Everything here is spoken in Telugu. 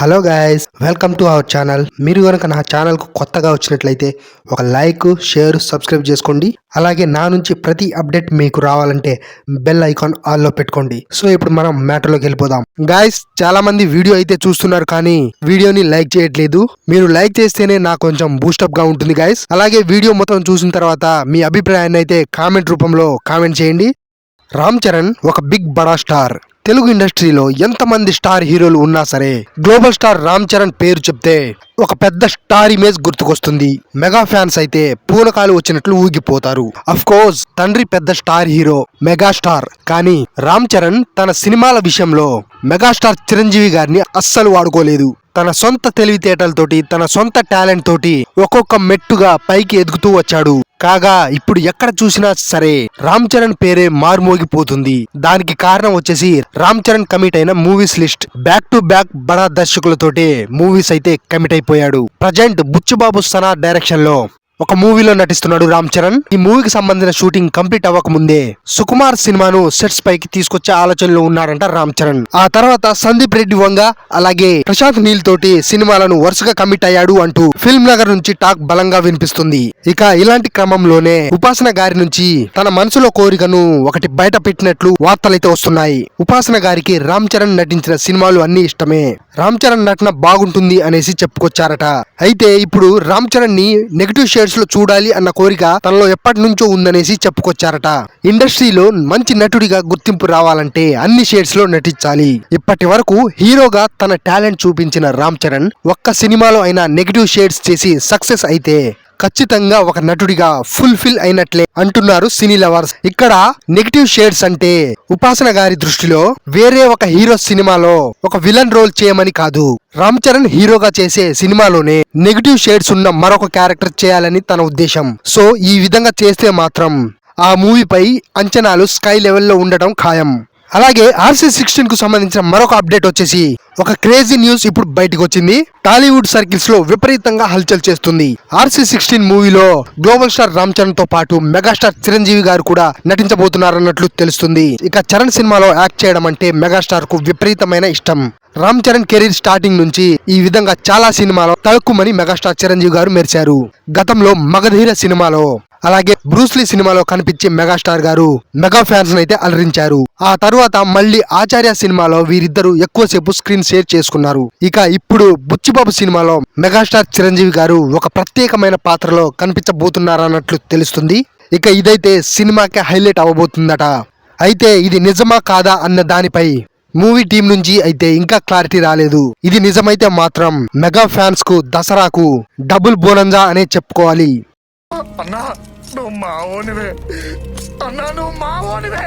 Hello guys, welcome to our channel. మీరు కనుక నా ఛానల్కు కొత్తగా వచ్చినట్లయితే ఒక లైక్, షేర్, సబ్స్క్రైబ్ చేసుకోండి. అలాగే నా నుంచి ప్రతి అప్డేట్ మీకు రావాలంటే బెల్ ఐకాన్ ఆల్లో పెట్టుకోండి. సో ఇప్పుడు మనం మ్యాటర్లోకి వెళ్ళిపోదాం. గైస్, చాలా మంది వీడియో అయితే చూస్తున్నారు కానీ వీడియోని లైక్ చేయట్లేదు. మీరు లైక్ చేస్తేనే నాకు కొంచెం బూస్టప్ గా ఉంటుంది గైస్. అలాగే వీడియో మొత్తం చూసిన తర్వాత మీ అభిప్రాయాన్ని అయితే కామెంట్ రూపంలో కామెంట్ చేయండి. రామ్ చరణ్ ఒక బిగ్ బడా స్టార్. తెలుగు ఇండస్ట్రీలో ఎంతమంది స్టార్ హీరోలు ఉన్నా సరే గ్లోబల్ స్టార్ రామ్ చరణ్ పేరు చెప్తే ఒక పెద్ద స్టార్ ఇమేజ్ గుర్తుకొస్తుంది. మెగా ఫ్యాన్స్ అయితే పూనకాలు వచ్చినట్లు ఊగిపోతారు. అఫ్ కోర్స్ తండ్రి పెద్ద స్టార్ హీరో మెగాస్టార్, కానీ రామ్ చరణ్ తన సినిమాల విషయంలో మెగాస్టార్ చిరంజీవి గారిని అస్సలు వాడుకోలేదు. తన సొంత తెలివితేటలతోటి, తన సొంత టాలెంట్ తోటి ఒక్కొక్క మెట్టుగా పైకి ఎదుగుతూ వచ్చాడు. కాగా ఇప్పుడు ఎక్కడ చూసినా సరే రామ్ చరణ్ పేరే మారుమోగిపోతుంది. దానికి కారణం వచ్చేసి రామ్ చరణ్ కమిట్ అయిన movies list. Back to back బడా దర్శకులతోటి మూవీస్ అయితే కమిట్ అయిపోయాడు. ప్రజెంట్ బుచ్చుబాబు సనా డైరెక్షన్ లో ఒక మూవీలో నటిస్తున్నాడు రామ్ చరణ్. ఈ మూవీకి సంబంధించిన షూటింగ్ కంప్లీట్ అవ్వక ముందే సుకుమార్ సినిమాను సెట్స్ పైకి తీసుకొచ్చే ఆలోచనలో ఉన్నాడంట రామ్ చరణ్. ఆ తర్వాత సందీప్ రెడ్డి వంగ అలాగే ప్రశాంత్ నీల్ తోటి సినిమాలను వరుసగా కమిట్ అయ్యాడు అంటూ ఫిల్మ్ నగర్ నుంచి టాక్ బలంగా వినిపిస్తుంది. ఇక ఇలాంటి క్రమంలోనే ఉపాసన గారి నుంచి తన మనసులో కోరికను ఒకటి బయట పెట్టినట్లు వార్తలైతే వస్తున్నాయి. ఉపాసన గారికి రామ్ చరణ్ నటించిన సినిమాలు అన్ని ఇష్టమే. రామ్ చరణ్ నటన బాగుంటుంది అనేసి చెప్పుకొచ్చారట. అయితే ఇప్పుడు రామ్ చరణ్ ని నెగటివ్ షేడ్స్ లో చూడాలి అన్న కోరిక తనలో ఎప్పటి నుంచో ఉందనేసి చెప్పుకొచ్చారట. ఇండస్ట్రీలో మంచి నటుడిగా గుర్తింపు రావాలంటే అన్ని షేడ్స్ లో నటించాలి. ఇప్పటి వరకు హీరోగా తన టాలెంట్ చూపించిన రామ్ చరణ్ ఒక్క సినిమాలో అయినా నెగటివ్ షేడ్స్ చేసి సక్సెస్ అయితే ఖచ్చితంగా ఒక నటుడిగా ఫుల్ఫిల్ అయినట్లే అంటున్నారు సినీ లవర్స్. ఇక్కడ నెగటివ్ షేడ్స్ అంటే ఉపాసన గారి దృష్టిలో వేరే ఒక హీరో సినిమాలో ఒక విలన్ రోల్ చేయమని కాదు, రామ్ చరణ్ హీరోగా చేసే సినిమాలోనే నెగటివ్ షేడ్స్ ఉన్న మరొక క్యారెక్టర్ చేయాలని తన ఉద్దేశం. సో ఈ విధంగా చేస్తే మాత్రం ఆ మూవీపై అంచనాలు స్కై లెవెల్లో ఉండటం ఖాయం. అలాగే RC16 కు సంబంధించిన మరొక అప్డేట్ వచ్చేసి ఒక క్రేజీ న్యూస్ ఇప్పుడు బయటకు వచ్చింది. టాలీవుడ్ సర్కిల్స్ లో విపరీతంగా హల్చల్ చేస్తుంది. RC16 మూవీలో గ్లోబల్ స్టార్ రామ్ చరణ్ తో పాటు మెగాస్టార్ చిరంజీవి గారు కూడా నటించబోతున్నారన్నట్లు తెలుస్తుంది. ఇక చరణ్ సినిమాలో యాక్ట్ చేయడం అంటే మెగాస్టార్ కు విపరీతమైన ఇష్టం. రామ్ చరణ్ కెరీర్ స్టార్టింగ్ నుంచి ఈ విధంగా చాలా సినిమాలో తళుక్కుమని మెగాస్టార్ చిరంజీవి గారు మెరిశారు. గతంలో మగధీర సినిమాలో అలాగే బ్రూస్లీ సినిమాలో కనిపించే మెగాస్టార్ గారు మెగా ఫ్యాన్స్ అయితే అలరించారు. ఆ తరువాత మళ్ళీ ఆచార్య సినిమాలో వీరిద్దరూ ఎక్కువసేపు స్క్రీన్ షేర్ చేసుకున్నారు. ఇక ఇప్పుడు బుచ్చిబాబు సినిమాలో మెగాస్టార్ చిరంజీవి గారు ఒక ప్రత్యేకమైన పాత్రలో కనిపించబోతున్నారన్నట్లు తెలుస్తుంది. ఇక ఇదైతే సినిమాకే హైలైట్ అవ్వబోతుందట. అయితే ఇది నిజమా కాదా అన్న దానిపై మూవీ టీం నుంచి అయితే ఇంకా క్లారిటీ రాలేదు. ఇది నిజమైతే మాత్రం మెగా ఫ్యాన్స్ కు దసరాకు డబుల్ బోనంజా అనే చెప్పుకోవాలి. అన్నా నువ్వు మావోనివే, అన్నా నువ్వు మావోనివే.